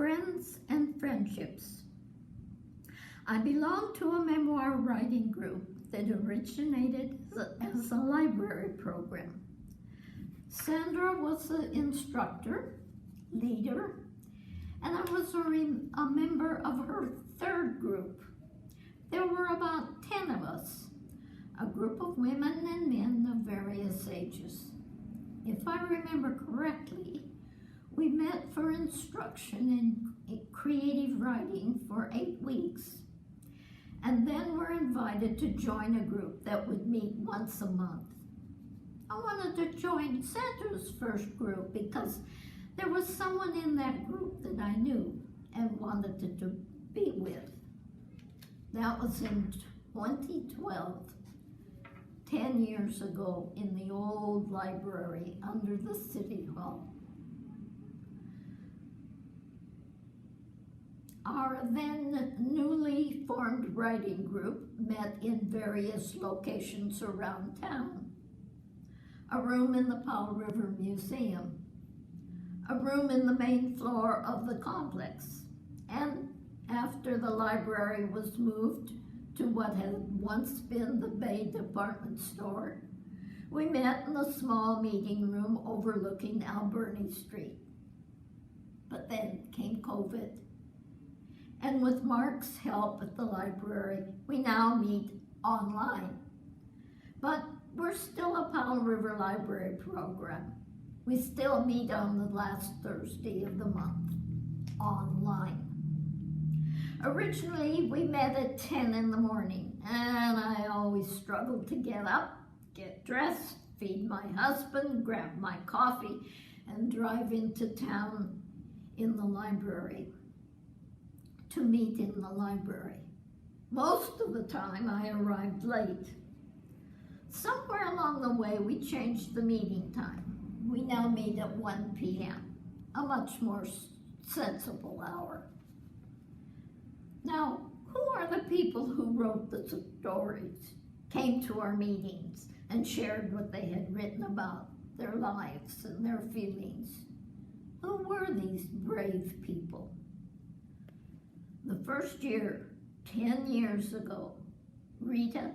Friends and Friendships. I belong to a memoir writing group that originated as a library program. Sandra was the instructor, leader, and I was a member of her third group. There were about 10 of us, a group of women and men of various ages. If I remember correctly, we met for instruction in creative writing for 8 weeks, and then were invited to join a group that would meet once a month. I wanted to join Sandra's first group because there was someone in that group that I knew and wanted to be with. That was in 2012, 10 years ago, in the old library under the City Hall. Our then newly formed writing group met in various locations around town. A room in the Powell River Museum, a room in the main floor of the complex, and after the library was moved to what had once been the Bay Department Store, we met in a small meeting room overlooking Alberni Street. But then came COVID. And with Mark's help at the library, we now meet online. But we're still a Powell River Library program. We still meet on the last Thursday of the month, online. Originally, we met at 10 in the morning, and I always struggled to get up, get dressed, feed my husband, grab my coffee, and drive into town in the library to meet in the library. Most of the time, I arrived late. Somewhere along the way, we changed the meeting time. We now meet at 1 p.m., a much more sensible hour. Now, who are the people who wrote the stories, came to our meetings, and shared what they had written about their lives and their feelings? Who were these brave people? The first year, 10 years ago, Rita,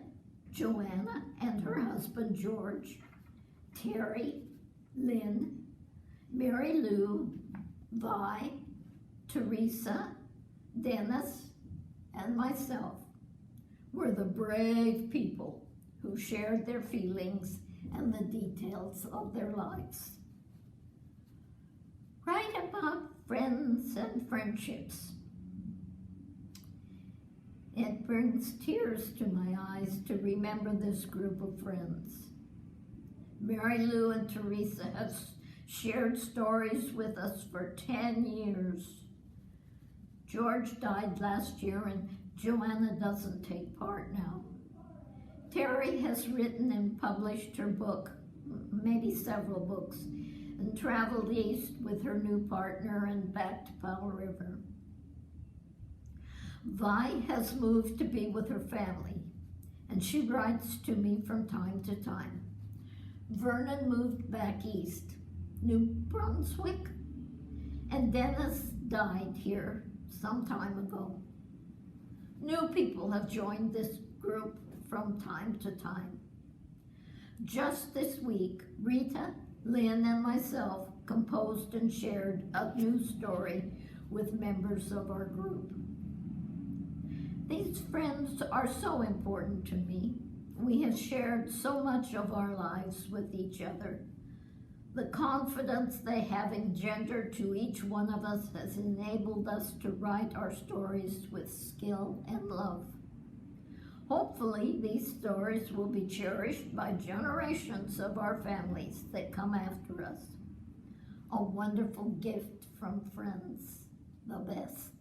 Joanna, and her husband George, Terry, Lynn, Mary Lou, Vi, Teresa, Dennis, and myself were the brave people who shared their feelings and the details of their lives. Write about friends and friendships. It brings tears to my eyes to remember this group of friends. Mary Lou and Teresa have shared stories with us for 10 years. George died last year and Joanna doesn't take part now. Terry has written and published her book, maybe several books, and traveled east with her new partner and back to Powell River. Vi has moved to be with her family, and she writes to me from time to time. Vernon moved back east, New Brunswick, and Dennis died here some time ago. New people have joined this group from time to time. Just this week, Rita, Lynn, and myself composed and shared a new story with members of our group. These friends are so important to me. We have shared so much of our lives with each other. The confidence they have engendered to each one of us has enabled us to write our stories with skill and love. Hopefully, these stories will be cherished by generations of our families that come after us. A wonderful gift from friends, the best.